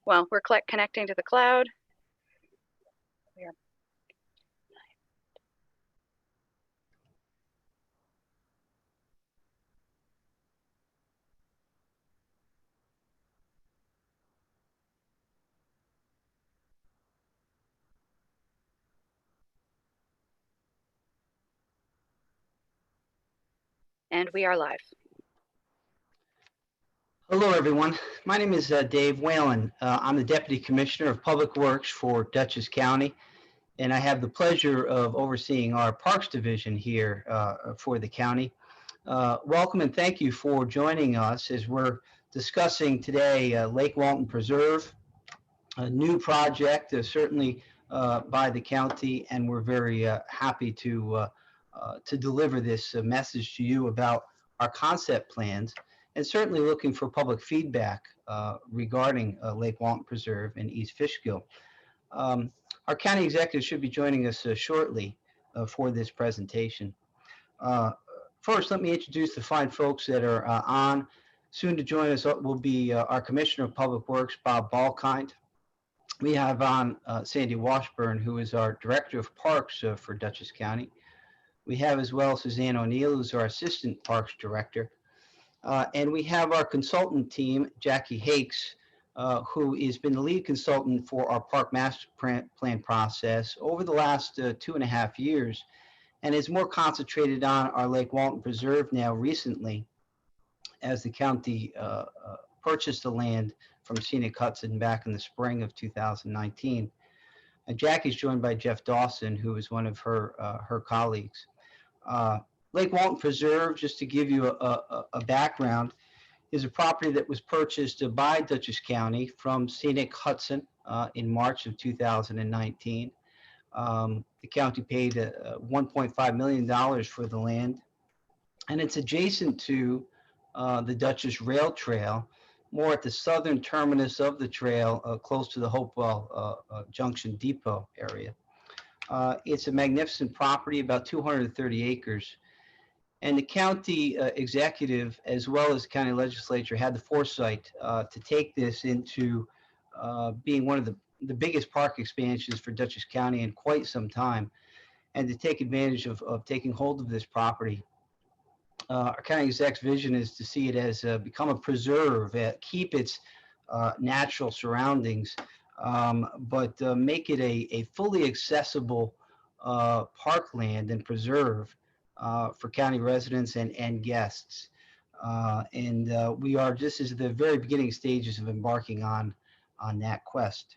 Well, we're connecting to the cloud. We are. And we are live. Hello, everyone. My name is Dave Whalen. I'm the Deputy Commissioner of Public Works for Dutchess County, and I have the pleasure of overseeing our Parks Division here for the county. Welcome and thank you for joining us as we're discussing today Lake Walton Preserve, a new project certainly by the county, and we're very happy to deliver this message to you about our concept plans, and certainly looking for public feedback regarding Lake Walton Preserve and East Fishkill. Our county executive should be joining us shortly for this presentation. First, let me introduce the fine folks that are on. Soon to join us will be our Commissioner of Public Works, Bob Balkind. We have on Sandy Washburn, who is our Director of Parks for Dutchess County. We have as well Suzanne O'Neill, who's our Assistant Parks Director. And we have our consultant team, Jackie Hakes, who has been the lead consultant for our Park Master Plan process over the last 2.5 years, and is more concentrated on our Lake Walton Preserve now recently, as the county purchased the land from Scenic Hudson back in the spring of 2019. And Jackie's joined by Jeff Dawson, who is one of her colleagues. Lake Walton Preserve, just to give you a background, is a property that was purchased by Dutchess County from Scenic Hudson in March of 2019. The county paid $1.5 million for the land, and it's adjacent to the Dutchess Rail Trail, more at the southern terminus of the trail, close to the Hopewell Junction Depot area. It's a magnificent property, about 230 acres. And the county executive, as well as the county legislature, had the foresight to take this into being one of the biggest park expansions for Dutchess County in quite some time, and to take advantage of taking hold of this property. Our county exec's vision is to see it as become a preserve, keep its natural surroundings, but make it a fully accessible parkland and preserve for county residents and guests. We are just at the very beginning stages of embarking on that quest.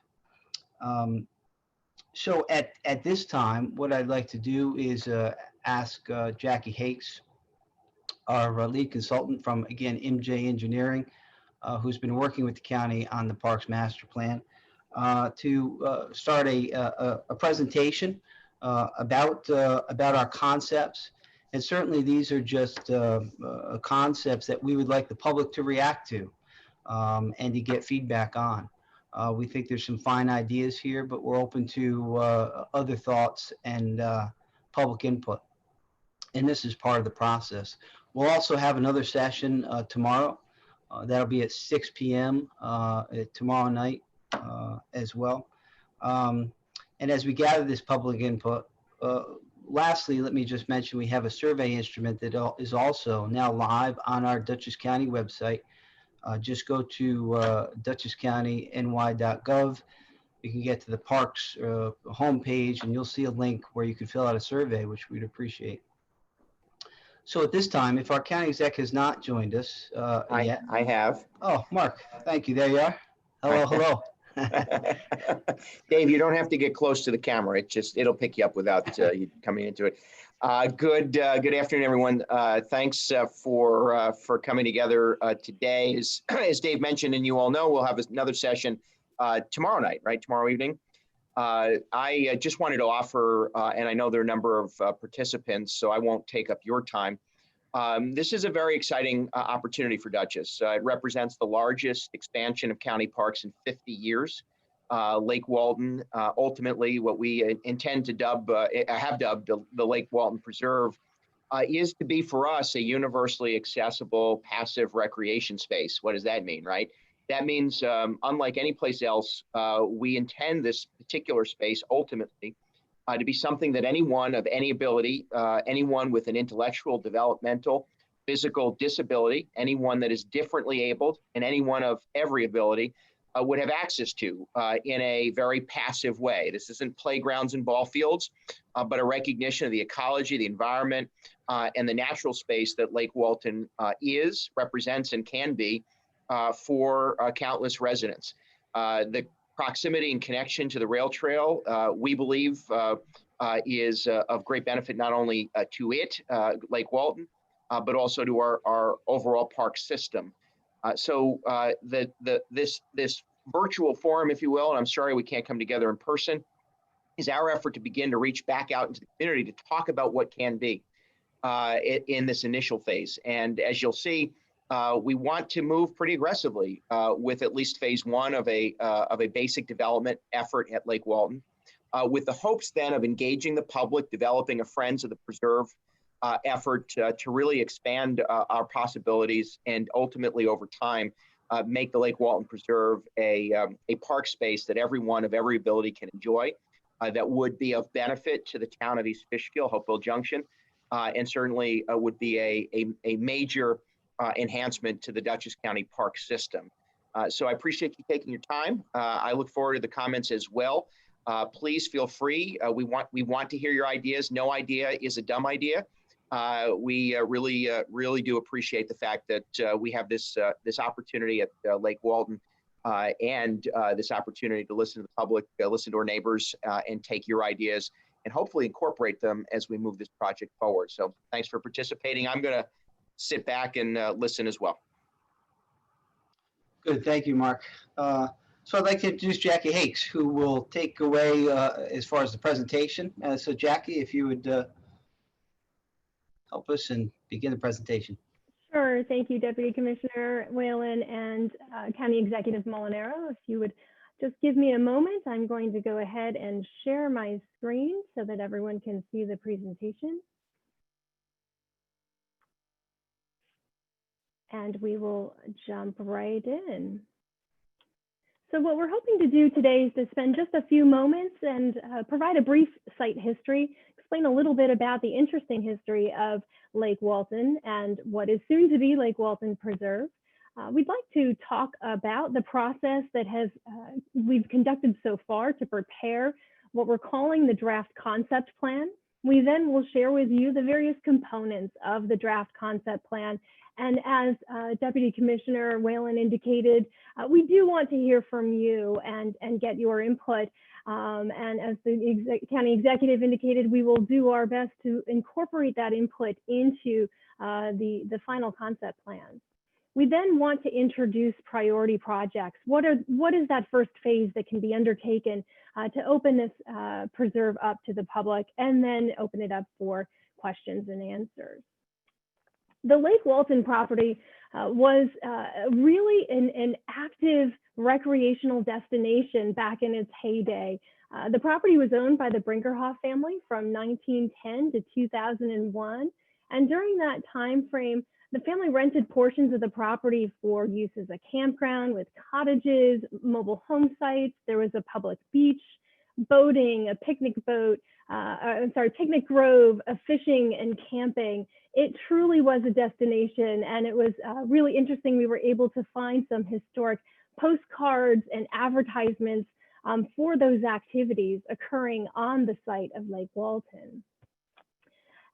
So at this time, what I'd like to do is ask Jackie Hakes, our lead consultant from, again, MJ Engineering, who's been working with the county on the Parks Master Plan, to start a presentation about our concepts. And certainly these are just concepts that we would like the public to react to and to get feedback on. We think there's some fine ideas here, but we're open to other thoughts and public input. And this is part of the process. We'll also have another session tomorrow. That'll be at 6 p.m. Tomorrow night as well. And as we gather this public input, lastly, let me just mention we have a survey instrument that is also now live on our Dutchess County website. Just go to dutchesscountiny.gov. You can get to the parks homepage, and you'll see a link where you can fill out a survey, which we'd appreciate. So at this time, if our county exec has not joined us yet. I have. Oh, Mark, thank you. There you are. Hello, hello. Dave, you don't have to get close to the camera. It'll pick you up without you coming into it. Good afternoon, everyone. Thanks for coming together today. As Dave mentioned, and you all know, we'll have another session tomorrow night, right? Tomorrow evening. I just wanted to offer, and I know there are a number of participants, so I won't take up your time. This is a very exciting opportunity for Dutchess. It represents the largest expansion of county parks in 50 years. Lake Walton, ultimately what we intend to have dubbed the Lake Walton Preserve, is to be for us a universally accessible passive recreation space. What does that mean, right? That means, unlike any place else, we intend this particular space ultimately to be something that anyone of any ability, anyone with an intellectual, developmental, physical disability, anyone that is differently abled, and anyone of every ability would have access to in a very passive way. This isn't playgrounds and ball fields, but a recognition of the ecology, the environment, and the natural space that Lake Walton is, represents, and can be for countless residents. The proximity and connection to the rail trail, we believe, is of great benefit not only to it, Lake Walton, but also to our overall park system. So this virtual forum, if you will, and I'm sorry we can't come together in person, is our effort to begin to reach back out into the community to talk about what can be in this initial phase. And as you'll see, we want to move pretty aggressively with at least phase one of a basic development effort at Lake Walton, with the hopes then of engaging the public, developing a Friends of the Preserve effort to really expand our possibilities, and ultimately over time make the Lake Walton Preserve a park space that everyone of every ability can enjoy, that would be of benefit to the town of East Fishkill, Hopewell Junction, and certainly would be a major enhancement to the Dutchess County Park system. So I appreciate you taking your time. I look forward to the comments as well. Please feel free. We want to hear your ideas. No idea is a dumb idea. We really do appreciate the fact that we have this opportunity at Lake Walton and this opportunity to listen to the public, listen to our neighbors, and take your ideas and hopefully incorporate them as we move this project forward. So thanks for participating. I'm going to sit back and listen as well. Good, thank you, Mark. So I'd like to introduce Jackie Hakes, who will take away as far as the presentation. So Jackie, if you would help us and begin the presentation. Sure, thank you, Deputy Commissioner Whalen and County Executive Molinaro. If you would just give me a moment, I'm going to go ahead and share my screen so that everyone can see the presentation. And we will jump right in. So what we're hoping to do today is to spend just a few moments and provide a brief site history, explain a little bit about the interesting history of Lake Walton and what is soon to be Lake Walton Preserve. We'd like to talk about the process that we've conducted so far to prepare what we're calling the draft concept plan. We then will share with you the various components of the draft concept plan. And as Deputy Commissioner Whalen indicated, we do want to hear from you and get your input. And as the county executive indicated, we will do our best to incorporate that input into the final concept plan. We then want to introduce priority projects. What is that first phase that can be undertaken to open this preserve up to the public, and then open it up for questions and answers. The Lake Walton property was really an active recreational destination back in its heyday. The property was owned by the Brinkerhoff family from 1910 to 2001. And during that time frame, the family rented portions of the property for use as a campground with cottages, mobile home sites. There was a public beach, boating, a picnic boat, picnic grove, fishing and camping. It truly was a destination, and it was really interesting. We were able to find some historic postcards and advertisements for those activities occurring on the site of Lake Walton.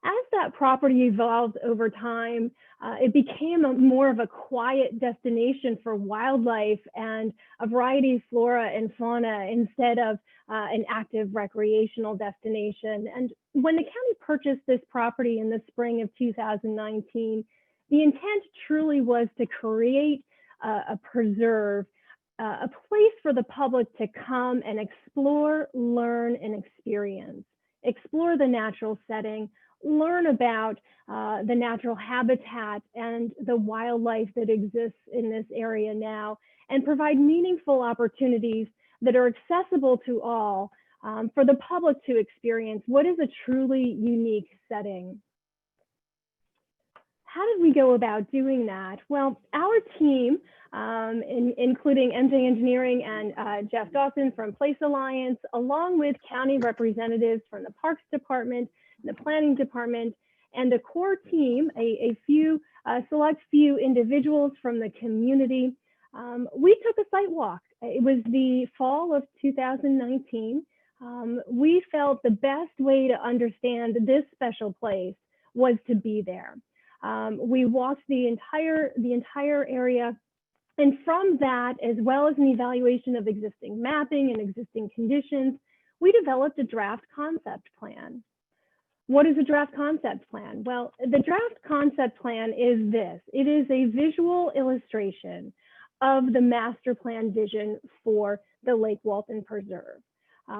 As that property evolved over time, it became more of a quiet destination for wildlife and a variety of flora and fauna instead of an active recreational destination. And when the county purchased this property in the spring of 2019, the intent truly was to create a preserve, a place for the public to come and explore, learn, and experience. Explore the natural setting, learn about the natural habitat and the wildlife that exists in this area now, and provide meaningful opportunities that are accessible to all for the public to experience what is a truly unique setting. How did we go about doing that? Well, our team including MJ Engineering and Jeff Dawson from Place Alliance, along with county representatives from the Parks Department, the Planning Department, and a core team, a select few individuals from the community. We took a site walk. It was the fall of 2019. We felt the best way to understand this special place was to be there. We walked the entire area, and from that, as well as an evaluation of existing mapping and existing conditions, we developed a draft concept plan. What is a draft concept plan? Well, the draft concept plan is this. It is a visual illustration of the master plan vision for the Lake Walton Preserve.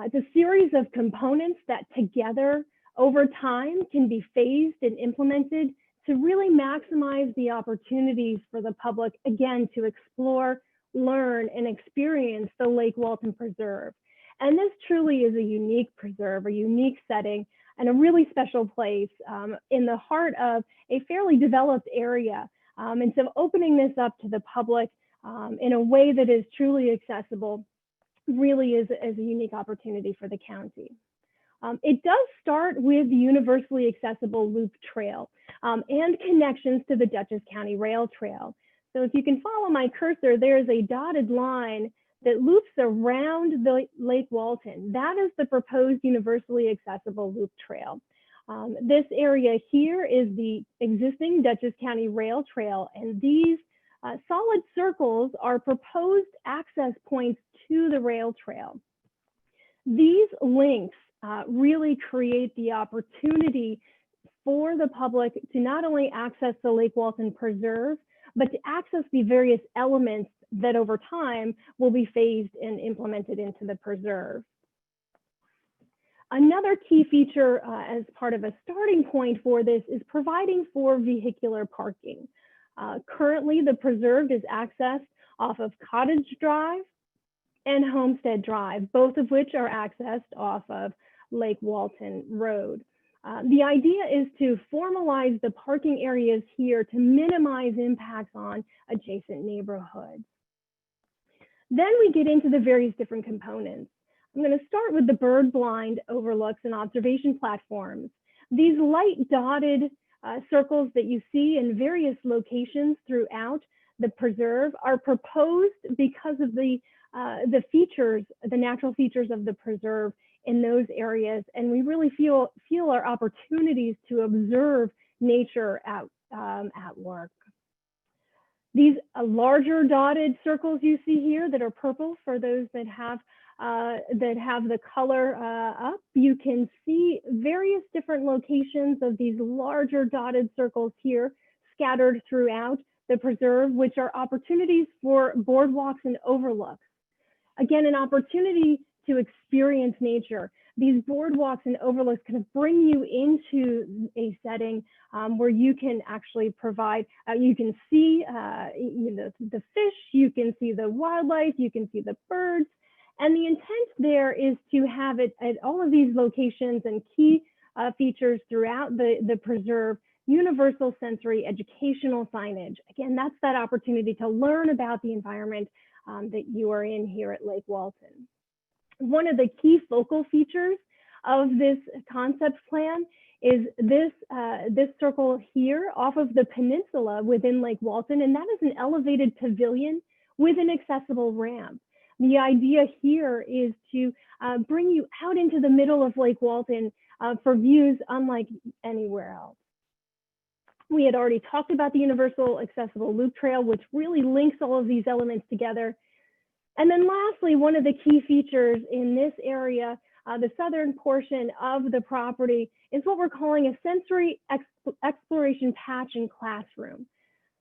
It's a series of components that together over time can be phased and implemented to really maximize the opportunities for the public, again, to explore, learn, and experience the Lake Walton Preserve. And this truly is a unique preserve, a unique setting, and a really special place in the heart of a fairly developed area. And so opening this up to the public in a way that is truly accessible really is a unique opportunity for the county. It does start with the universally accessible loop trail and connections to the Dutchess County Rail Trail. So if you can follow my cursor, there's a dotted line that loops around the Lake Walton. That is the proposed universally accessible loop trail. This area here is the existing Dutchess County Rail Trail, and these solid circles are proposed access points to the rail trail. These links really create the opportunity for the public to not only access the Lake Walton Preserve, but to access the various elements that over time will be phased and implemented into the preserve. Another key feature as part of a starting point for this is providing for vehicular parking. Currently, the preserve is accessed off of Cottage Drive and Homestead Drive, both of which are accessed off of Lake Walton Road. The idea is to formalize the parking areas here to minimize impacts on adjacent neighborhoods. Then we get into the various different components. I'm going to start with the bird blind overlooks and observation platforms. These light dotted circles that you see in various locations throughout the preserve are proposed because of the features, the natural features of the preserve in those areas. And we really feel our opportunities to observe nature at work. These larger dotted circles you see here that are purple for those that have the color up, you can see various different locations of these larger dotted circles here scattered throughout the preserve, which are opportunities for boardwalks and overlooks. Again, an opportunity to experience nature. These boardwalks and overlooks kind of bring you into a setting where you can actually provide, you can see the fish, you can see the wildlife, you can see the birds. And the intent there is to have it at all of these locations and key features throughout the preserve, universal sensory educational signage. Again, that's that opportunity to learn about the environment that you are in here at Lake Walton. One of the key focal features of this concept plan is this circle here off of the peninsula within Lake Walton, and that is an elevated pavilion with an accessible ramp. The idea here is to bring you out into the middle of Lake Walton for views unlike anywhere else. We had already talked about the universal accessible loop trail, which really links all of these elements together. And then lastly, one of the key features in this area, the southern portion of the property, is what we're calling a sensory exploration patch and classroom.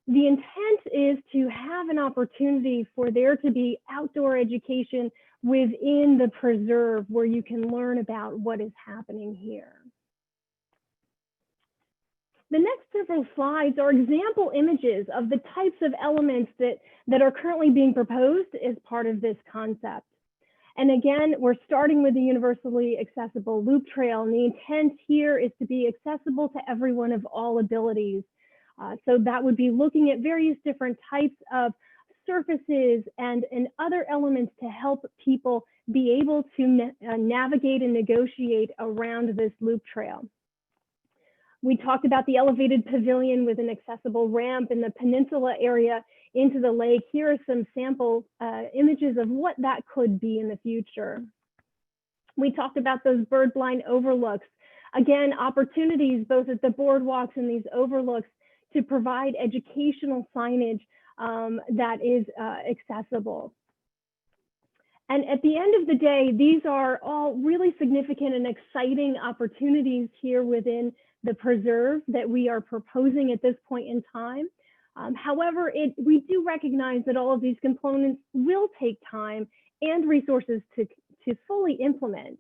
The intent is to have an opportunity for there to be outdoor education within the preserve where you can learn about what is happening here. The next several slides are example images of the types of elements that are currently being proposed as part of this concept. And again, we're starting with the universally accessible loop trail, and the intent here is to be accessible to everyone of all abilities. So that would be looking at various different types of surfaces and other elements to help people be able to navigate and negotiate around this loop trail. We talked about the elevated pavilion with an accessible ramp in the peninsula area into the lake. Here are some sample images of what that could be in the future. We talked about those bird blind overlooks. Again, opportunities both at the boardwalks and these overlooks to provide educational signage that is accessible. And at the end of the day, these are all really significant and exciting opportunities here within the preserve that we are proposing at this point in time. However, we do recognize that all of these components will take time and resources to fully implement.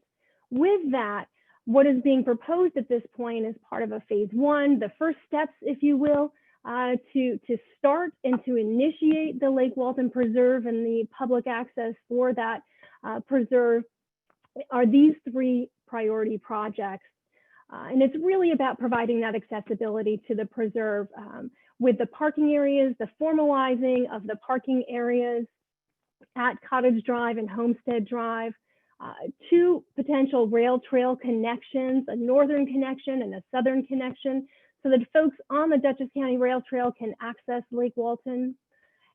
With that, what is being proposed at this point is part of a phase one, the first steps, if you will, to start and to initiate the Lake Walton Preserve and the public access for that preserve are these three priority projects. And it's really about providing that accessibility to the preserve with the parking areas, the formalizing of the parking areas at Cottage Drive and Homestead Drive, two potential rail trail connections, a northern connection and a southern connection, so that folks on the Dutchess County Rail Trail can access Lake Walton,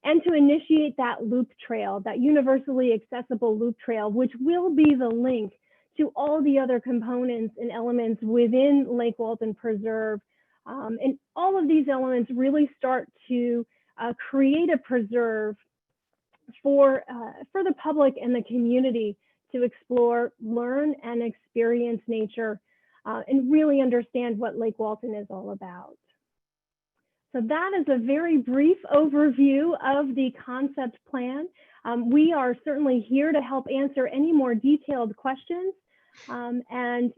and to initiate that loop trail, that universally accessible loop trail, which will be the link to all the other components and elements within Lake Walton Preserve. And all of these elements really start to create a preserve for the public and the community to explore, learn, and experience nature and really understand what Lake Walton is all about. So that is a very brief overview of the concept plan. We are certainly here to help answer any more detailed questions and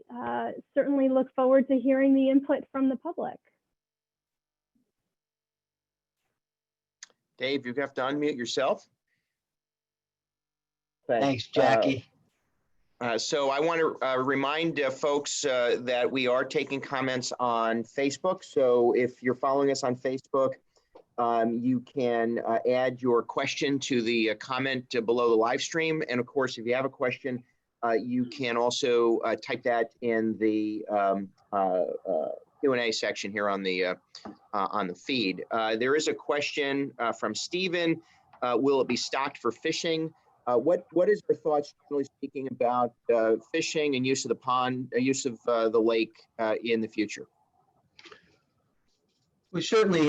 certainly look forward to hearing the input from the public. Dave, you have to unmute yourself. Thanks, Jackie. So I want to remind folks that we are taking comments on Facebook. So if you're following us on Facebook, you can add your question to the comment below the live stream. And of course, if you have a question, you can also type that in the Q&A section here on the feed. There is a question from Stephen. Will it be stocked for fishing? What is your thoughts, generally speaking, about fishing and use of the pond, use of the lake in the future? We certainly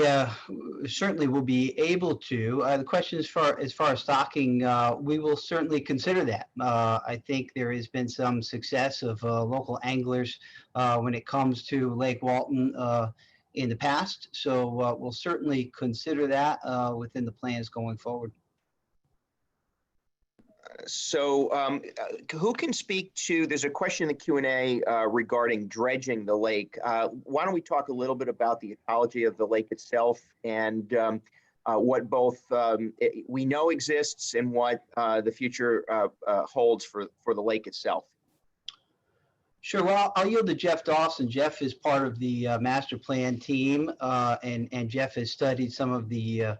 will be able to. The question as far as stocking, we will certainly consider that. I think there has been some success of local anglers when it comes to Lake Walton in the past. So we'll certainly consider that within the plans going forward. So who can speak to, there's a question in the Q&A regarding dredging the lake. Why don't we talk a little bit about the ecology of the lake itself and what both we know exists and what the future holds for the lake itself? Sure. Well, I'll yield to Jeff Dawson. Jeff is part of the master plan team, and Jeff has studied some of the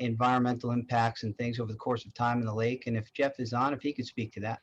environmental impacts and things over the course of time in the lake. And if Jeff is on, if he could speak to that.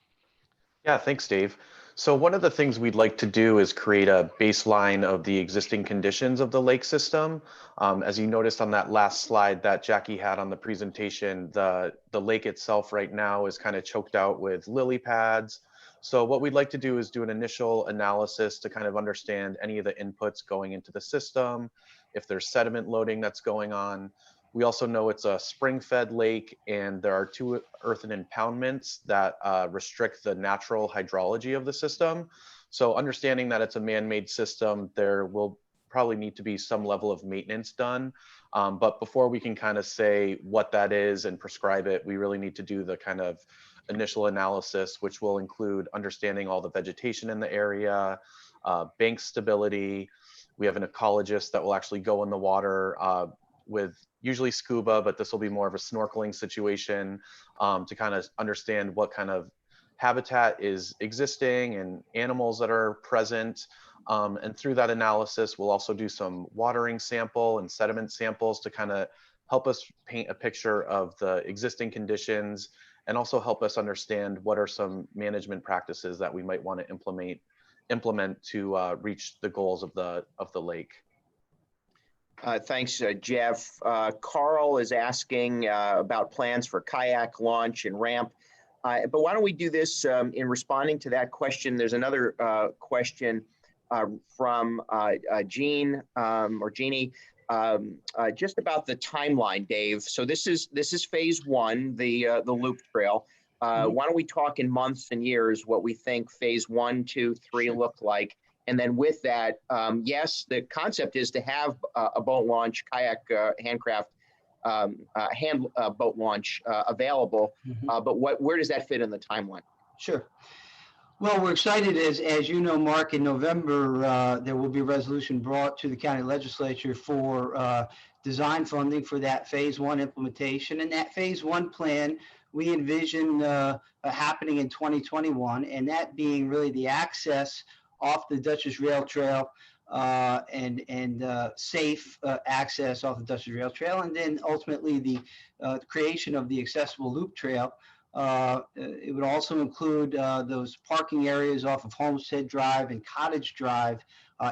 Yeah, thanks, Dave. So one of the things we'd like to do is create a baseline of the existing conditions of the lake system. As you noticed on that last slide that Jackie had on the presentation, the lake itself right now is kind of choked out with lily pads. So what we'd like to do is do an initial analysis to kind of understand any of the inputs going into the system, if there's sediment loading that's going on. We also know it's a spring-fed lake, and there are 2 earthen impoundments that restrict the natural hydrology of the system. So understanding that it's a man-made system, there will probably need to be some level of maintenance done. But before we can kind of say what that is and prescribe it, we really need to do the kind of initial analysis, which will include understanding all the vegetation in the area, bank stability. We have an ecologist that will actually go in the water with usually scuba, but this will be more of a snorkeling situation to kind of understand what kind of habitat is existing and animals that are present. And through that analysis, we'll also do some watering sample and sediment samples to kind of help us paint a picture of the existing conditions, and also help us understand what are some management practices that we might want to implement to reach the goals of the lake. Thanks, Jeff. Carl is asking about plans for kayak launch and ramp. But why don't we do this in responding to that question? There's another question from Jean or Jeannie, just about the timeline, Dave. So this is phase one, the loop trail. Why don't we talk in months and years what we think phase 1, 2, 3 look like? And then with that, yes, the concept is to have a boat launch, kayak, handcraft, boat launch available. But where does that fit in the timeline? Sure. Well, we're excited, as you know, Mark, in November, there will be a resolution brought to the county legislature for design funding for that phase 1 implementation. And that phase 1 plan, we envision happening in 2021, and that being really the access off the Dutchess Rail Trail and safe access off the Dutchess Rail Trail, and then ultimately the creation of the accessible loop trail. It would also include those parking areas off of Homestead Drive and Cottage Drive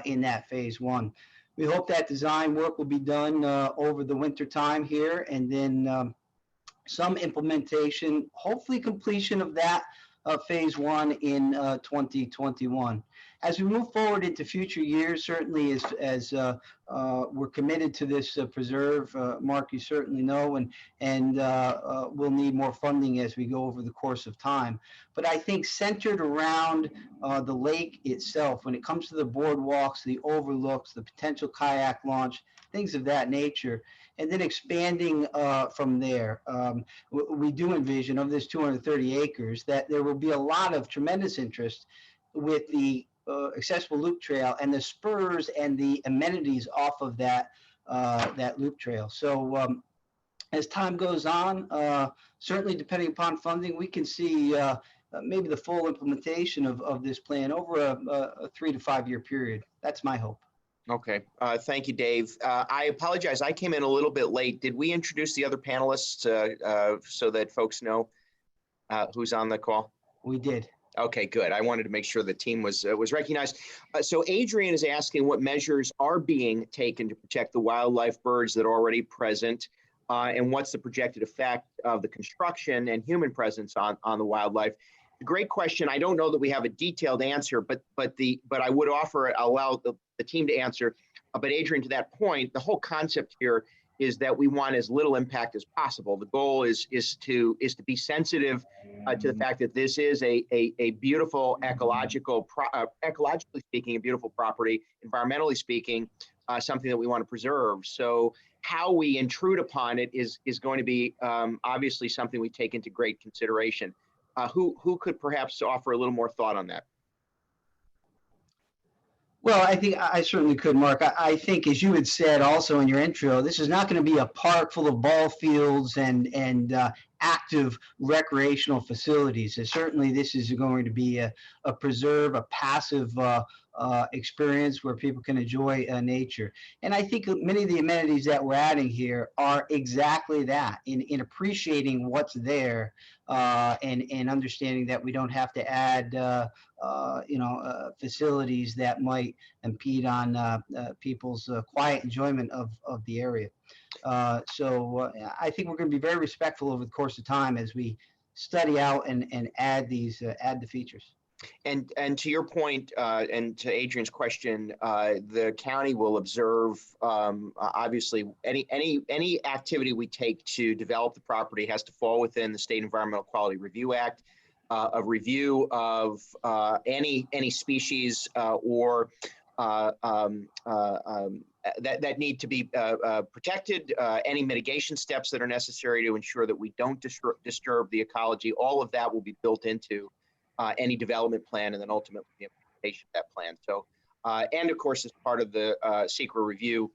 in that phase 1. We hope that design work will be done over the winter time here, and then some implementation, hopefully completion of that phase 1 in 2021. As we move forward into future years, certainly as we're committed to this preserve, Mark, you certainly know, and we'll need more funding as we go over the course of time. But I think centered around the lake itself, when it comes to the boardwalks, the overlooks, the potential kayak launch, things of that nature, and then expanding from there. We do envision of this 230 acres that there will be a lot of tremendous interest with the accessible loop trail and the spurs and the amenities off of that loop trail. So as time goes on, certainly depending upon funding, we can see maybe the full implementation of this plan over a 3 to 5 year period. That's my hope. Okay, thank you, Dave. I apologize, I came in a little bit late. Did we introduce the other panelists so that folks know who's on the call? We did. Okay, good. I wanted to make sure the team was recognized. So Adrian is asking what measures are being taken to protect the wildlife birds that are already present, and what's the projected effect of the construction and human presence on the wildlife. Great question. I don't know that we have a detailed answer, but I would offer it. I'll allow the team to answer. But Adrian, to that point, the whole concept here is that we want as little impact as possible. The goal is to be sensitive to the fact that this is a beautiful ecologically speaking, a beautiful property, environmentally speaking, something that we want to preserve. So how we intrude upon it is going to be obviously something we take into great consideration. Who could perhaps offer a little more thought on that? Well, I think I certainly could, Mark. I think, as you had said also in your intro, this is not going to be a park full of ball fields and active recreational facilities. Certainly, this is going to be a preserve, a passive experience where people can enjoy nature. And I think many of the amenities that we're adding here are exactly that, in appreciating what's there and understanding that we don't have to add facilities that might impede on people's quiet enjoyment of the area. So I think we're going to be very respectful over the course of time as we study out and add the features. And to your point, and to Adrian's question, the county will observe, obviously, any activity we take to develop the property has to fall within the State Environmental Quality Review Act. A review of any species or that need to be protected, any mitigation steps that are necessary to ensure that we don't disturb the ecology. All of that will be built into any development plan and then ultimately the implementation of that plan. So, and of course, as part of the SECRA review,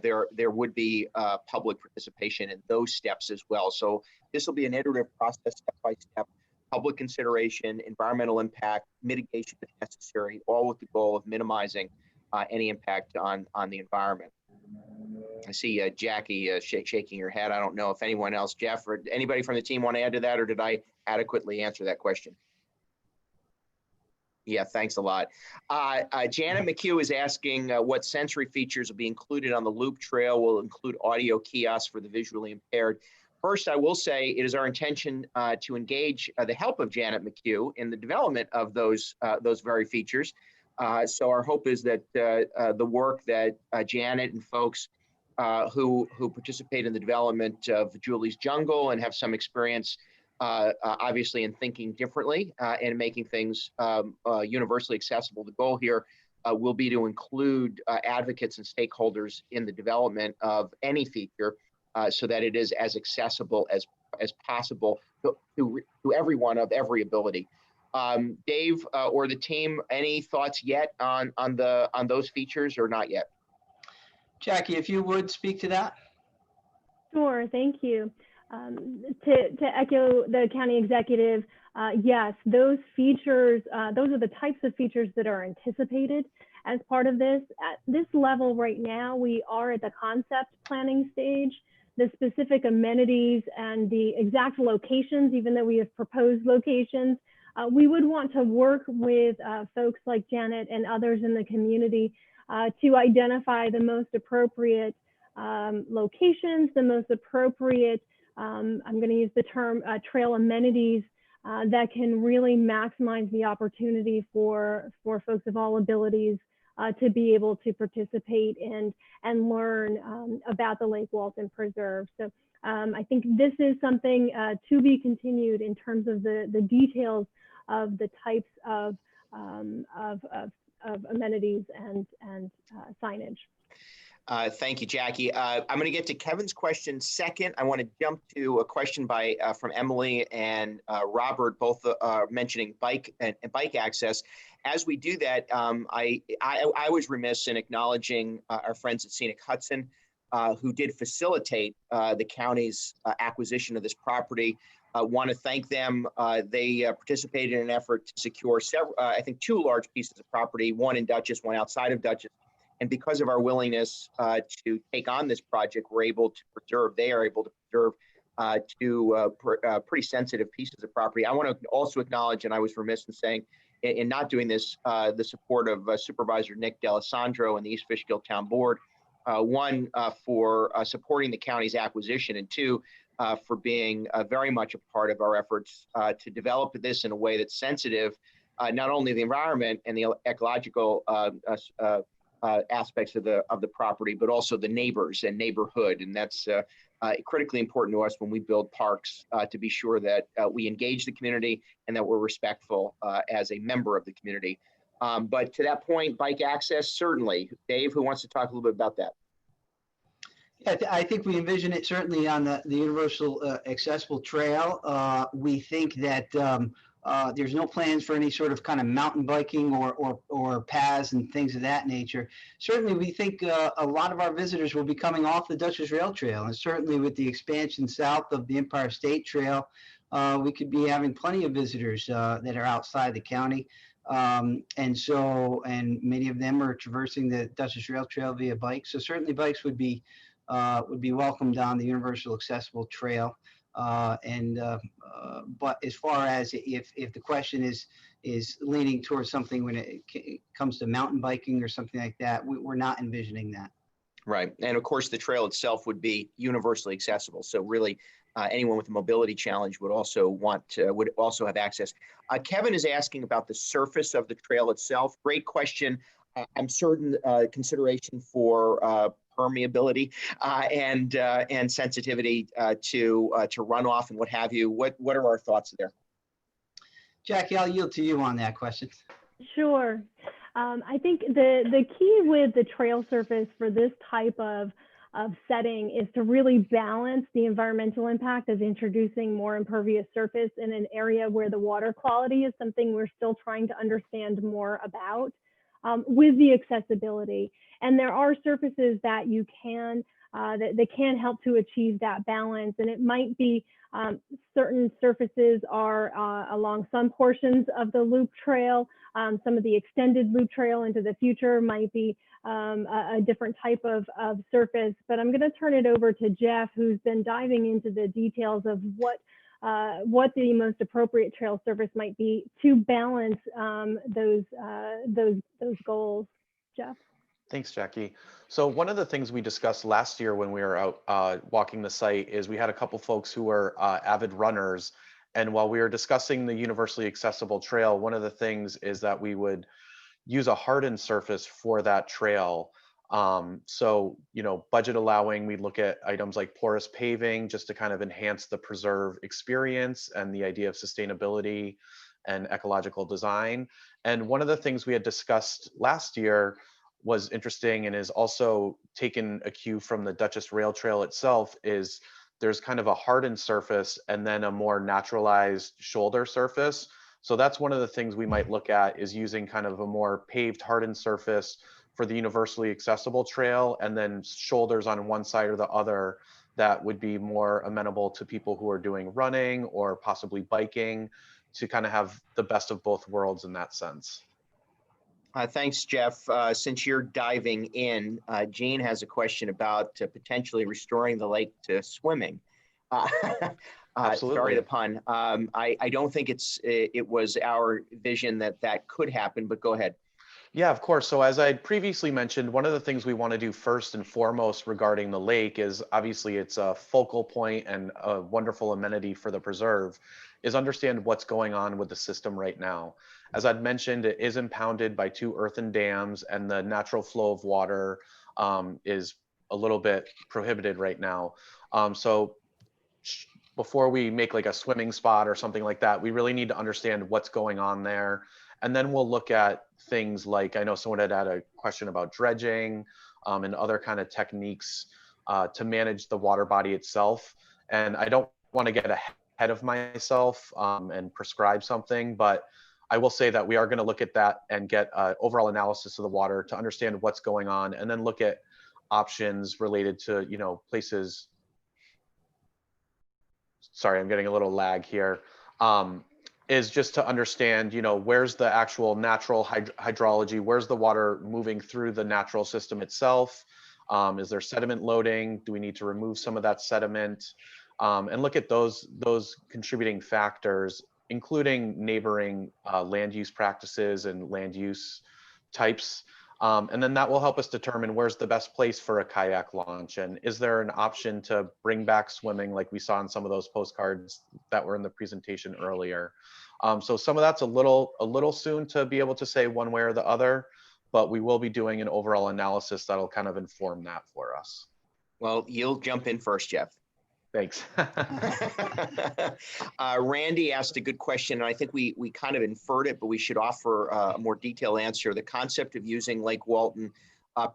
there would be public participation in those steps as well. So this will be an iterative process, step by step. Public consideration, environmental impact, mitigation if necessary, all with the goal of minimizing any impact on the environment. I see Jackie shaking her head. I don't know if anyone else, Jeff, or anybody from the team want to add to that, or did I adequately answer that question? Yeah, thanks a lot. Janet McHugh is asking what sensory features will be included on the loop trail. Will include audio kiosks for the visually impaired. First, I will say it is our intention to engage the help of Janet McHugh in the development of those very features. So our hope is that the work that Janet and folks who participate in the development of Julie's Jungle and have some experience obviously in thinking differently and making things universally accessible. The goal here will be to include advocates and stakeholders in the development of any feature so that it is as accessible as possible to everyone of every ability. Dave or the team, any thoughts yet on those features or not yet? Jackie, if you would speak to that. Sure, thank you. To echo the county executive, yes, those features, those are the types of features that are anticipated as part of this. At this level right now, we are at the concept planning stage. The specific amenities and the exact locations, even though we have proposed locations, we would want to work with folks like Janet and others in the community to identify the most appropriate locations, the most appropriate I'm going to use the term trail amenities that can really maximize the opportunity for folks of all abilities to be able to participate in and learn about the Lake Walton Preserve. So I think this is something to be continued in terms of the details of the types of amenities and signage. Thank you, Jackie. I'm going to get to Kevin's question second. I want to jump to a question from Emily and Robert, both mentioning bike and bike access. As we do that, I was remiss in acknowledging our friends at Scenic Hudson, who did facilitate the county's acquisition of this property. I want to thank them. They participated in an effort to secure several, I think, 2 large pieces of property, one in Dutchess, one outside of Dutchess. And because of our willingness to take on this project, they are able to preserve 2 pretty sensitive pieces of property. I want to also acknowledge, and I was remiss in saying, in not doing this, the support of Supervisor Nick D'Alessandro and the East Fishkill Town Board, one, for supporting the county's acquisition, and 2, for being very much a part of our efforts to develop this in a way that's sensitive, not only the environment and the ecological aspects of the property, but also the neighbors and neighborhood. And that's critically important to us when we build parks, to be sure that we engage the community and that we're respectful as a member of the community. But to that point, bike access, certainly. Dave, who wants to talk a little bit about that? Yeah, I think we envision it certainly on the universal accessible trail. We think that there's no plans for any sort of kind of mountain biking or paths and things of that nature. Certainly, we think a lot of our visitors will be coming off the Dutchess Rail Trail, and certainly with the expansion south of the Empire State Trail, we could be having plenty of visitors that are outside the county. And many of them are traversing the Dutchess Rail Trail via bike. So certainly bikes would be welcomed on the universal accessible trail. But as far as if the question is leaning towards something when it comes to mountain biking or something like that, we're not envisioning that. Right. And of course, the trail itself would be universally accessible. So really, anyone with a mobility challenge would also have access. Kevin is asking about the surface of the trail itself. Great question. I'm certain consideration for permeability and sensitivity to runoff and what have you. What are our thoughts there? Jackie, I'll yield to you on that question. Sure. I think the key with the trail surface for this type of setting is to really balance the environmental impact of introducing more impervious surface in an area where the water quality is something we're still trying to understand more about, with the accessibility. And there are surfaces that you can that can help to achieve that balance. And it might be certain surfaces are along some portions of the loop trail. Some of the extended loop trail into the future might be a different type of surface. But I'm going to turn it over to Jeff, who's been diving into the details of what the most appropriate trail surface might be to balance those goals. Jeff. Thanks, Jackie. So one of the things we discussed last year when we were out walking the site is we had a couple folks who were avid runners. And while we were discussing the universally accessible trail, one of the things is that we would use a hardened surface for that trail. So, budget allowing, we look at items like porous paving just to kind of enhance the preserve experience and the idea of sustainability and ecological design. And one of the things we had discussed last year was interesting and is also taken a cue from the Duchess Rail Trail itself is there's kind of a hardened surface and then a more naturalized shoulder surface. So that's one of the things we might look at is using kind of a more paved hardened surface for the universally accessible trail and then shoulders on one side or the other that would be more amenable to people who are doing running or possibly biking to kind of have the best of both worlds in that sense. Thanks, Jeff. Since you're diving in, Jean has a question about potentially restoring the lake to swimming. Absolutely. Sorry, the pun. I don't think it was our vision that could happen, but go ahead. Yeah, of course. So as I previously mentioned, one of the things we want to do first and foremost regarding the lake is obviously it's a focal point and a wonderful amenity for the preserve is understand what's going on with the system right now. As I'd mentioned, it is impounded by 2 earthen dams and the natural flow of water is a little bit prohibited right now. So before we make like a swimming spot or something like that, we really need to understand what's going on there. And then we'll look at things like, I know someone had a question about dredging and other kind of techniques to manage the water body itself. And I don't want to get ahead of myself and prescribe something, but I will say that we are going to look at that and get an overall analysis of the water to understand what's going on and then look at options related to, places. Sorry, I'm getting a little lag here. Is just to understand, where's the actual natural hydrology, where's the water moving through the natural system itself? Is there sediment loading? Do we need to remove some of that sediment? And look at those contributing factors, including neighboring land use practices and land use types. And then that will help us determine where's the best place for a kayak launch. And is there an option to bring back swimming like we saw in some of those postcards that were in the presentation earlier? So some of that's a little soon to be able to say one way or the other, but we will be doing an overall analysis that'll kind of inform that for us. Well, you'll jump in first, Jeff. Thanks. Randy asked a good question, and I think we kind of inferred it, but we should offer a more detailed answer. The concept of using Lake Walton,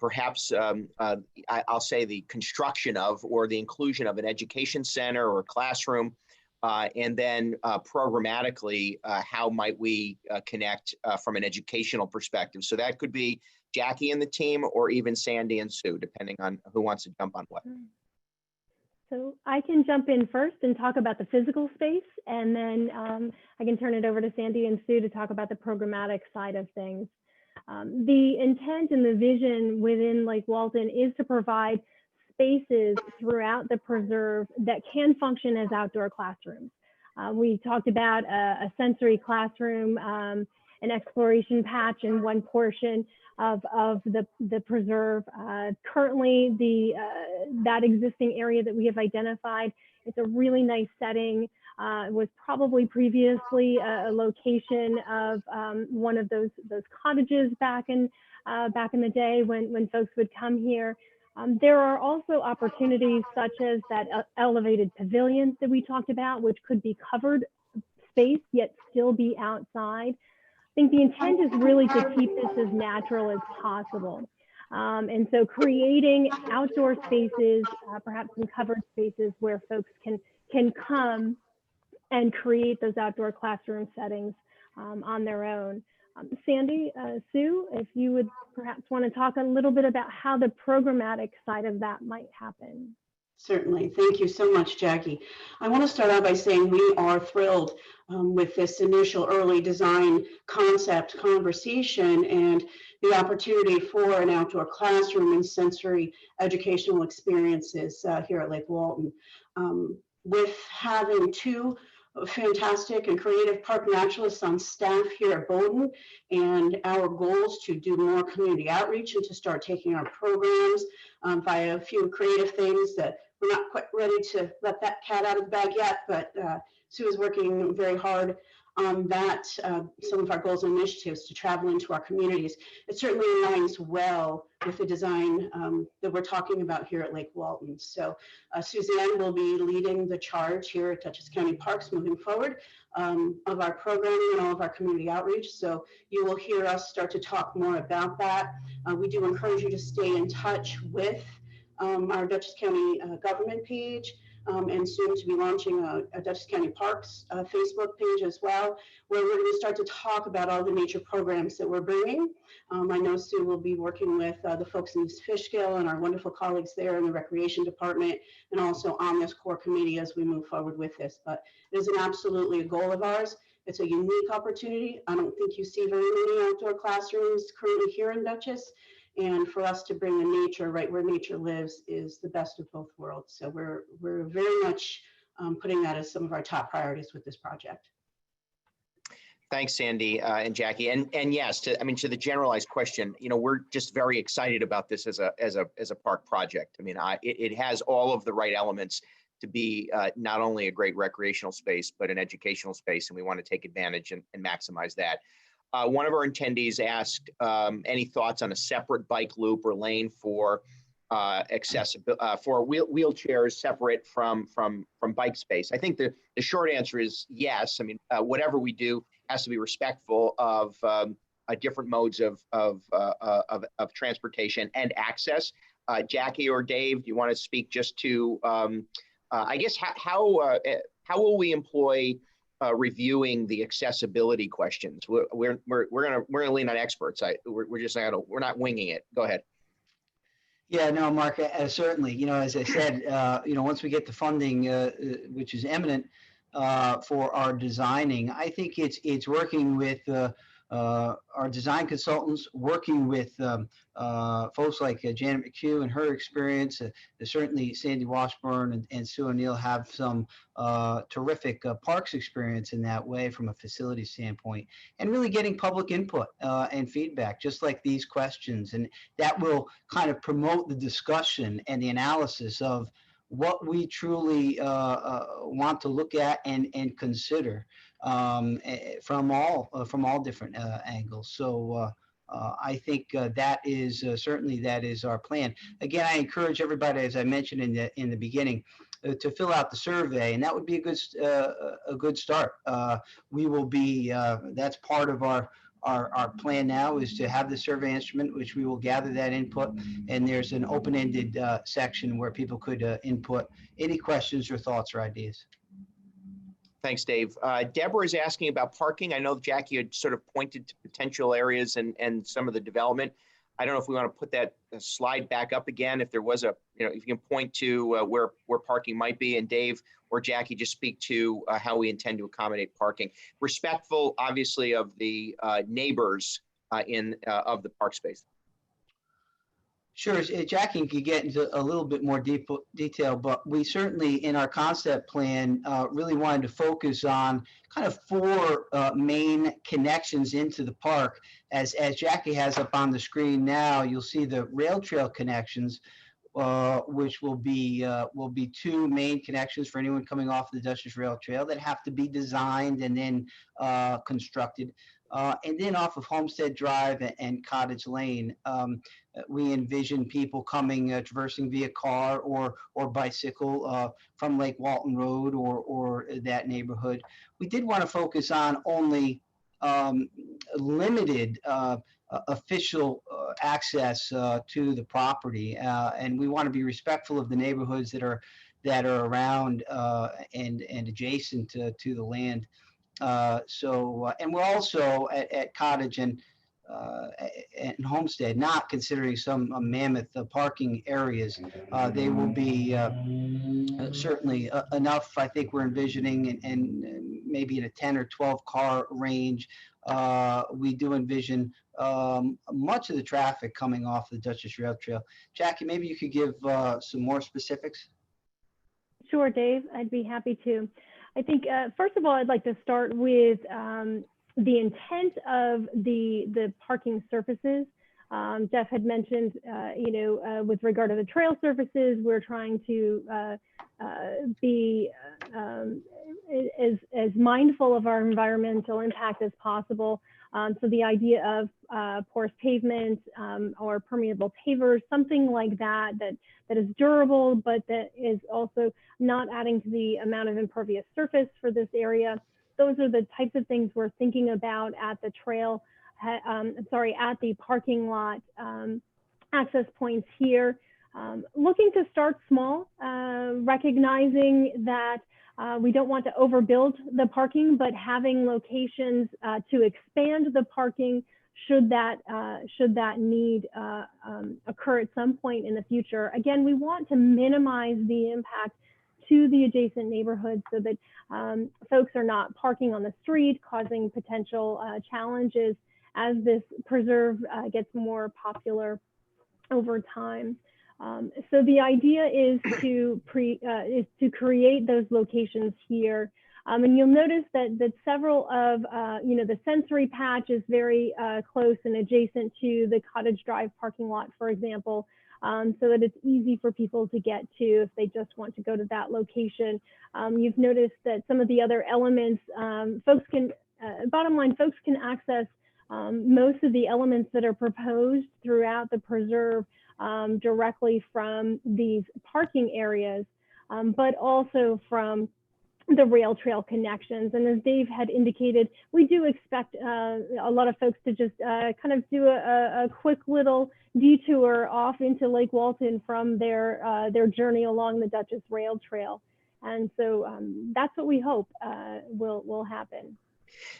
perhaps I'll say the construction of or the inclusion of an education center or classroom, and then programmatically, how might we connect from an educational perspective? So that could be Jackie and the team, or even Sandy and Sue, depending on who wants to jump on what. So I can jump in first and talk about the physical space, and then I can turn it over to Sandy and Sue to talk about the programmatic side of things. The intent and the vision within Lake Walton is to provide spaces throughout the preserve that can function as outdoor classrooms. We talked about a sensory classroom, an exploration patch in one portion of the preserve. Currently, that existing area that we have identified, it's a really nice setting. It was probably previously a location of one of those cottages back in the day when folks would come here. There are also opportunities such as that elevated pavilion that we talked about, which could be covered space yet still be outside. I think the intent is really to keep this as natural as possible. And so creating outdoor spaces, perhaps some covered spaces where folks can come and create those outdoor classroom settings on their own. Sandy, Sue, if you would perhaps want to talk a little bit about how the programmatic side of that might happen. Certainly. Thank you so much, Jackie. I want to start out by saying we are thrilled with this initial early design concept conversation and the opportunity for an outdoor classroom and sensory educational experiences here at Lake Walton. With having two fantastic and creative park naturalists on staff here at Bowdoin, and our goals to do more community outreach and to start taking our programs via a few creative things that we're not quite ready to let that cat out of the bag yet, but Sue is working very hard on that, some of our goals and initiatives to travel into our communities. It certainly aligns well with the design that we're talking about here at Lake Walton. So Suzanne will be leading the charge here at Dutchess County Parks moving forward of our programming and all of our community outreach. So you will hear us start to talk more about that. We do encourage you to stay in touch with our Dutchess County government page, and soon to be launching a Dutchess County Parks Facebook page as well, where we're going to start to talk about all the nature programs that we're bringing. I know Sue will be working with the folks in East Fishkill and our wonderful colleagues there in the Recreation Department, and also on this core committee as we move forward with this. But it is absolutely a goal of ours. It's a unique opportunity. I don't think you see very many outdoor classrooms currently here in Dutchess. And for us to bring the nature right where nature lives is the best of both worlds. So we're very much putting that as some of our top priorities with this project. Thanks, Sandy and Jackie. And yes, to the generalized question, we're just very excited about this as a park project. I mean, it has all of the right elements to be not only a great recreational space, but an educational space, and we want to take advantage and maximize that. One of our attendees asked any thoughts on a separate bike loop or lane for accessibility for wheelchairs separate from bike space. I think the short answer is yes. I mean, whatever we do has to be respectful of different modes of transportation and access. Jackie or Dave, do you want to speak just to I guess how will we employ reviewing the accessibility questions? We're gonna lean on experts. We're not winging it. Go ahead. Yeah, no, Mark, certainly. As I said, once we get the funding, which is imminent for our designing, I think it's working with our design consultants, working with folks like Janet McHugh and her experience. Certainly Sandy Washburn and Sue O'Neill have some terrific parks experience in that way from a facility standpoint, and really getting public input and feedback, just like these questions. And that will kind of promote the discussion and the analysis of what we truly want to look at and consider from all different angles. So I think that is certainly our plan. Again, I encourage everybody, as I mentioned in the beginning, to fill out the survey, and that would be a good start. We will be that's part of our plan now, is to have the survey instrument, which we will gather that input, and there's an open-ended section where people could input any questions or thoughts or ideas. Thanks, Dave. Deborah is asking about parking. I know Jackie had sort of pointed to potential areas and some of the development. I don't know if we want to put that slide back up again. If there was if you can point to where parking might be, and Dave or Jackie just speak to how we intend to accommodate parking, respectful, obviously, of the neighbors of the park space. Sure, Jackie could get into a little bit more detail, but we certainly, in our concept plan, really wanted to focus on kind of four main connections into the park. As Jackie has up on the screen now, you'll see the rail trail connections, which will be two main connections for anyone coming off the Dutchess Rail Trail that have to be designed and then constructed. And then off of Homestead Drive and Cottage Lane, we envision people coming, traversing via car or bicycle from Lake Walton Road or that neighborhood. We did want to focus on only limited official access to the property, and we want to be respectful of the neighborhoods that are around and adjacent to the land. And we're also at Cottage and Homestead not considering some mammoth parking areas. They will be certainly enough. I think we're envisioning, and maybe in a 10 or 12 car range. We do envision much of the traffic coming off the Dutchess Rail Trail. Jackie, maybe you could give some more specifics. Sure, Dave, I'd be happy to. I think, first of all, I'd like to start with the intent of the parking surfaces. Jeff had mentioned, with regard to the trail surfaces, we're trying to be as mindful of our environmental impact as possible. So the idea of porous pavement or permeable pavers, something like that is durable, but that is also not adding to the amount of impervious surface for this area. Those are the types of things we're thinking about at the trail, at the parking lot access points here. Looking to start small, recognizing that we don't want to overbuild the parking, but having locations to expand the parking should that need occur at some point in the future. Again, we want to minimize the impact to the adjacent neighborhoods so that folks are not parking on the street, causing potential challenges as this preserve gets more popular over time. So the idea is to create those locations here. And you'll notice that several of, the sensory patch is very close and adjacent to the Cottage Drive parking lot, for example, so that it's easy for people to get to if they just want to go to that location. You've noticed that some of the other elements, bottom line, folks can access most of the elements that are proposed throughout the preserve directly from these parking areas, but also from the rail trail connections. And as Dave had indicated, we do expect a lot of folks to just kind of do a quick little detour off into Lake Walton from their journey along the Dutchess Rail Trail. And so that's what we hope will happen.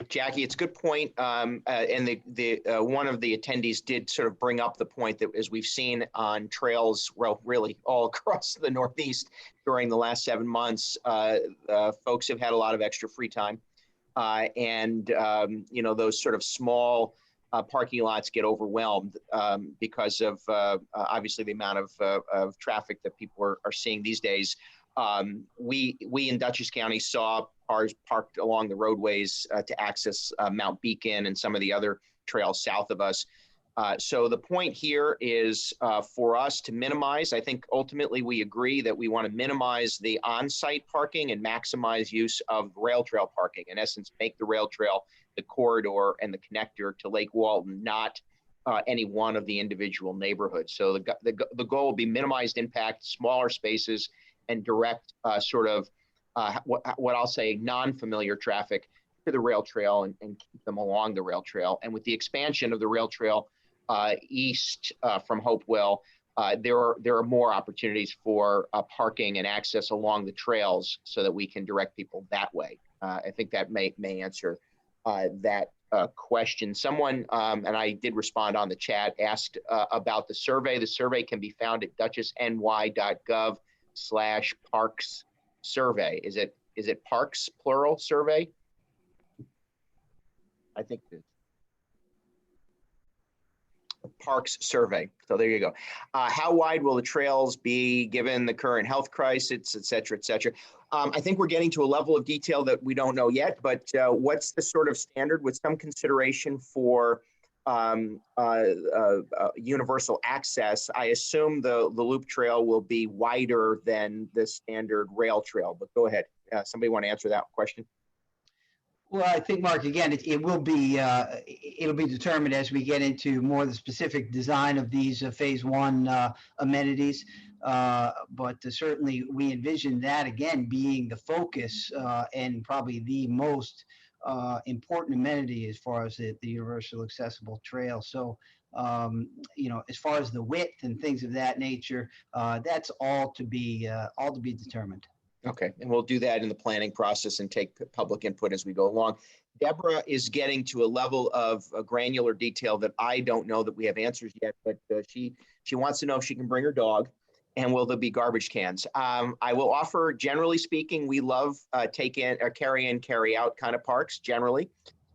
Jackie, it's a good point. And the one of the attendees did sort of bring up the point that, as we've seen on trails, well, really all across the Northeast during the last 7 months, folks have had a lot of extra free time. Those sort of small parking lots get overwhelmed because of obviously the amount of traffic that people are seeing these days. We in Dutchess County saw cars parked along the roadways to access Mount Beacon and some of the other trails south of us. So the point here is for us to minimize. I think ultimately we agree that we want to minimize the on-site parking and maximize use of rail trail parking. In essence, make the rail trail the corridor and the connector to Lake Walton, not any one of the individual neighborhoods. So the goal will be minimized impact, smaller spaces, and direct what I'll say non-familiar traffic to the rail trail and keep them along the rail trail. And with the expansion of the rail trail east from Hopewell, there are more opportunities for parking and access along the trails so that we can direct people that way. I think that may answer that question. Someone, and I did respond on the chat, asked about the survey. The survey can be found at dutchessny.gov/parks survey. Is it parks plural survey? I think it is. Parks survey. So there you go. How wide will the trails be given the current health crisis, et cetera, et cetera? I think we're getting to a level of detail that we don't know yet, but what's the sort of standard with some consideration for universal access? I assume the loop trail will be wider than the standard rail trail, but go ahead. Somebody want to answer that question? Well, I think, Mark, again, it will be it'll be determined as we get into more of the specific design of these phase one amenities. But certainly we envision that, again, being the focus and probably the most important amenity as far as the universal accessible trail. So, as far as the width and things of that nature, that's all to be determined. Okay, and we'll do that in the planning process and take public input as we go along. Deborah is getting to a level of granular detail that I don't know that we have answers yet, but she wants to know if she can bring her dog, and will there be garbage cans? I will offer, generally speaking, we love carry in, carry out kind of parks generally.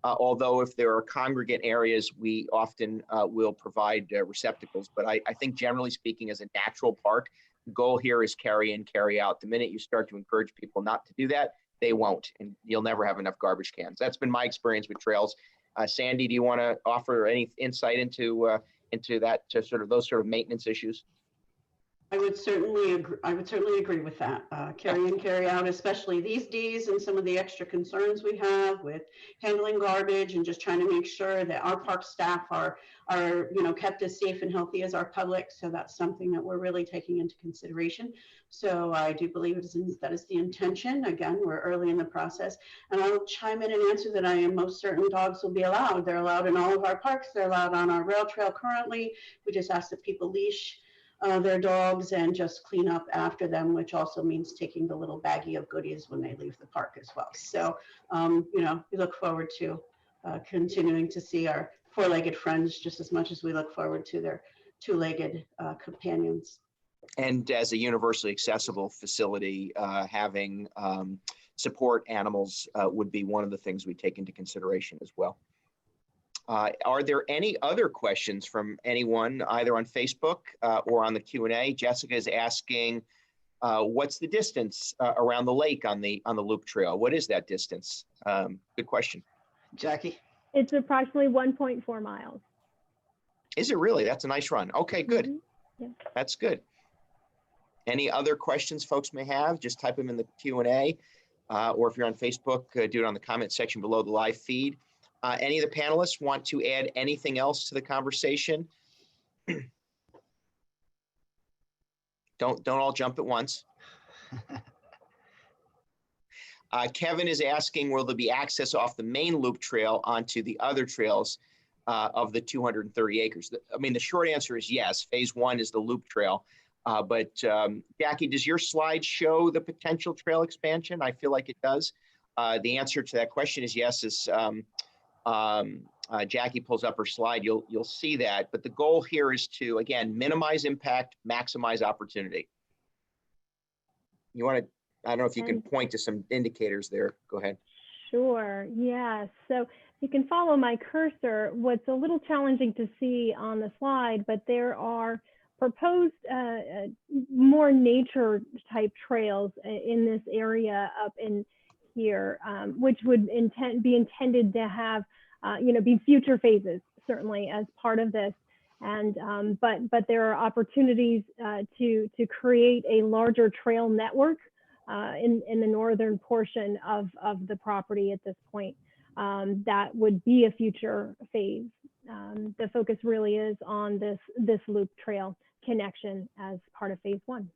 Although if there are congregate areas, we often will provide receptacles. But I think generally speaking, as a natural park, the goal here is carry in, carry out. The minute you start to encourage people not to do that, they won't, and you'll never have enough garbage cans. That's been my experience with trails. Sandy, do you want to offer any insight into that those sort of maintenance issues? I would certainly agree with that. Carry in, carry out, especially these days, and some of the extra concerns we have with handling garbage and just trying to make sure that our park staff are kept as safe and healthy as our public. So that's something that we're really taking into consideration. So I do believe that is the intention. Again, we're early in the process, and I'll chime in and answer that I am most certain dogs will be allowed. They're allowed in all of our parks. They're allowed on our rail trail currently. We just ask that people leash their dogs and just clean up after them, which also means taking the little baggie of goodies when they leave the park as well. So, we look forward to continuing to see our four-legged friends just as much as we look forward to their two-legged companions. And as a universally accessible facility, having support animals would be one of the things we take into consideration as well. Are there any other questions from anyone, either on Facebook or on the Q&A? Jessica is asking, what's the distance around the lake on the loop trail? What is that distance? Good question. Jackie? It's approximately 1.4 miles. Is it really? That's a nice run. Okay, good. Mm-hmm. Yeah. That's good. Any other questions folks may have, just type them in the Q&A, or if you're on Facebook, do it on the comment section below the live feed. Any of the panelists want to add anything else to the conversation? Don't all jump at once. Kevin is asking, will there be access off the main loop trail onto the other trails of the 230 acres? I mean, the short answer is yes. Phase 1 is the loop trail. But Jackie, does your slide show the potential trail expansion? I feel like it does. The answer to that question is yes. Jackie pulls up her slide, you'll see that. But the goal here is to, again, minimize impact, maximize opportunity. You want to, I don't know if you can point to some indicators there. Go ahead. Sure. Yeah. So you can follow my cursor. What's a little challenging to see on the slide, but there are proposed more nature type trails in this area up in here, which would be intended to have, be future phases, certainly as part of this. And but there are opportunities to create a larger trail network in the northern portion of the property at this point. That would be a future phase. The focus really is on this loop trail connection as part of phase 1.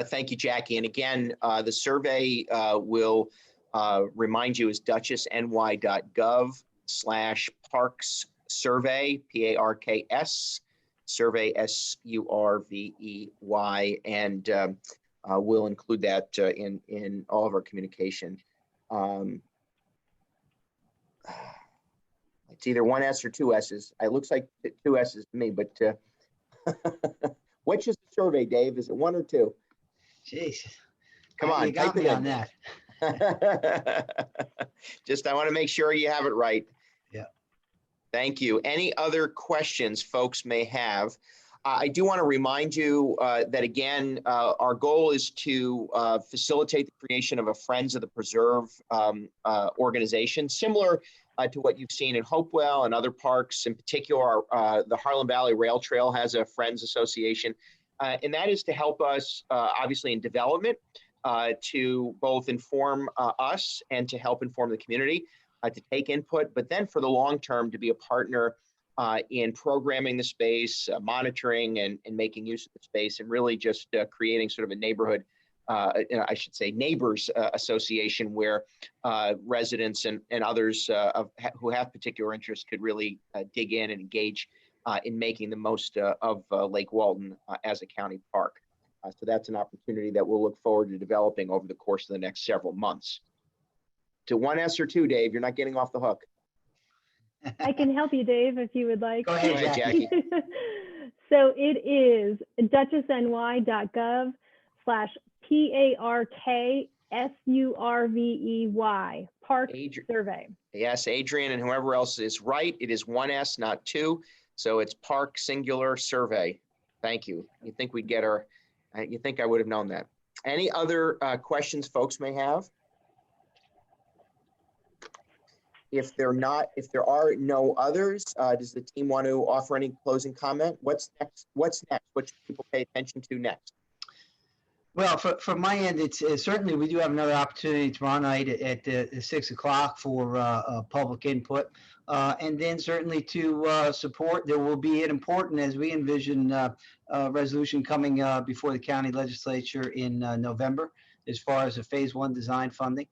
Thank you, Jackie. And again, the survey will remind you is duchessny.gov/parks survey, PARKS, survey SURVEY, and we'll include that in all of our communication. It's either one S or two S's. It looks like two S's to me, but which is the survey, Dave? Is it one or two? Jeez. Come on, you got me on that. Just, I want to make sure you have it right. Yeah. Thank you. Any other questions folks may have? I do want to remind you that, again, our goal is to facilitate the creation of a Friends of the Preserve organization, similar to what you've seen in Hopewell and other parks. In particular, the Harlem Valley Rail Trail has a Friends Association, and that is to help us, obviously, in development, to both inform us and to help inform the community, to take input, but then for the long term to be a partner in programming the space, monitoring and making use of the space, and really just creating sort of a neighborhood, I should say neighbors association, where residents and others who have particular interests could really dig in and engage in making the most of Lake Walton as a county park. So that's an opportunity that we'll look forward to developing over the course of the next several months. To 1S or 2, Dave, you're not getting off the hook. I can help you, Dave, if you would like. Go Go ahead, ahead, Jackie. Jackie. So it is dutchessny.gov/PARKSURVEY, Park Adrian. Survey. Yes, Adrian and whoever else is right. It is 1S, not 2. So it's Park Singular Survey. Thank you. You think we'd get our, you think I would have known that. Any other questions folks may have? If there are no others, does the team want to offer any closing comment? What's next? What should people pay attention to next? Well, from my end, it's certainly we do have another opportunity tomorrow night at 6 o'clock for public input. And then certainly to support, there will be an important, as we envision, resolution coming before the county legislature in November, as far as the phase 1 design funding,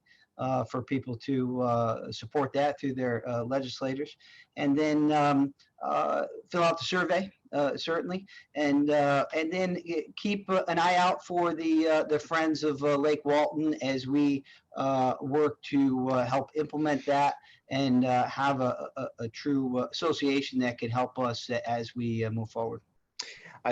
for people to support that through their legislators. And then fill out the survey, certainly, and then keep an eye out for the Friends of Lake Walton as we work to help implement that and have a true association that can help us as we move forward.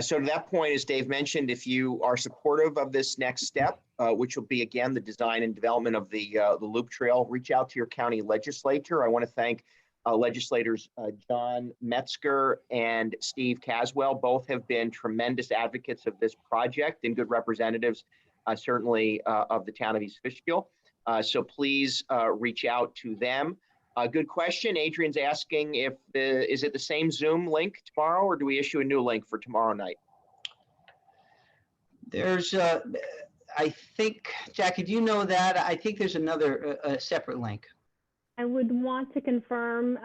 So to that point, as Dave mentioned, if you are supportive of this next step, which will be, again, the design and development of the loop trail, reach out to your county legislator. I want to thank legislators John Metzger and Steve Caswell. Both have been tremendous advocates of this project and good representatives, certainly of the town of East Fishkill. So please reach out to them. Good question. Adrian's asking if is it the same Zoom link tomorrow, or do we issue a new link for tomorrow night? There's, I think, Jackie, do you know that? I think there's another separate link. I would want to confirm,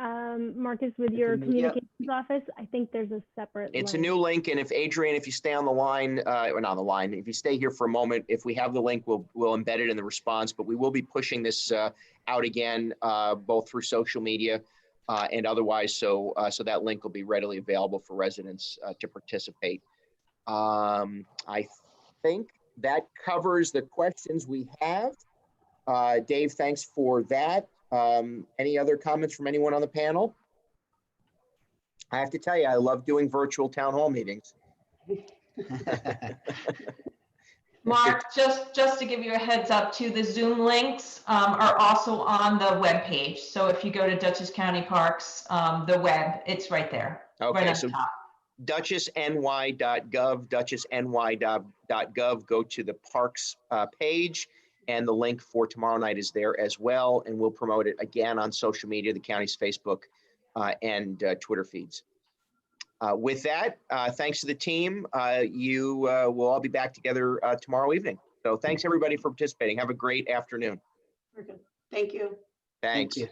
Marcus, with your communications office. I think there's a separate It's link. a new link, and if Adrian, if you stay on the line, or not on the line, if you stay here for a moment, if we have the link, we'll embed it in the response. But we will be pushing this out again, both through social media and otherwise. So that link will be readily available for residents to participate. I think that covers the questions we have. Dave, thanks for that. Any other comments from anyone on the panel? I have to tell you, I love doing virtual town hall meetings. Mark, just to give you a heads up too, the Zoom links are also on the web page. So if you go to Dutchess County Parks, the web, it's right there. Okay, right so top. dutchessny.gov, dutchessny.gov, go to the parks page, and the link for tomorrow night is there as well. And we'll promote it again on social media, the county's Facebook and Twitter feeds. With that, thanks to the team. You will all be back together tomorrow evening. So thanks everybody for participating. Have a great afternoon. Thank you. Thanks. Thank you.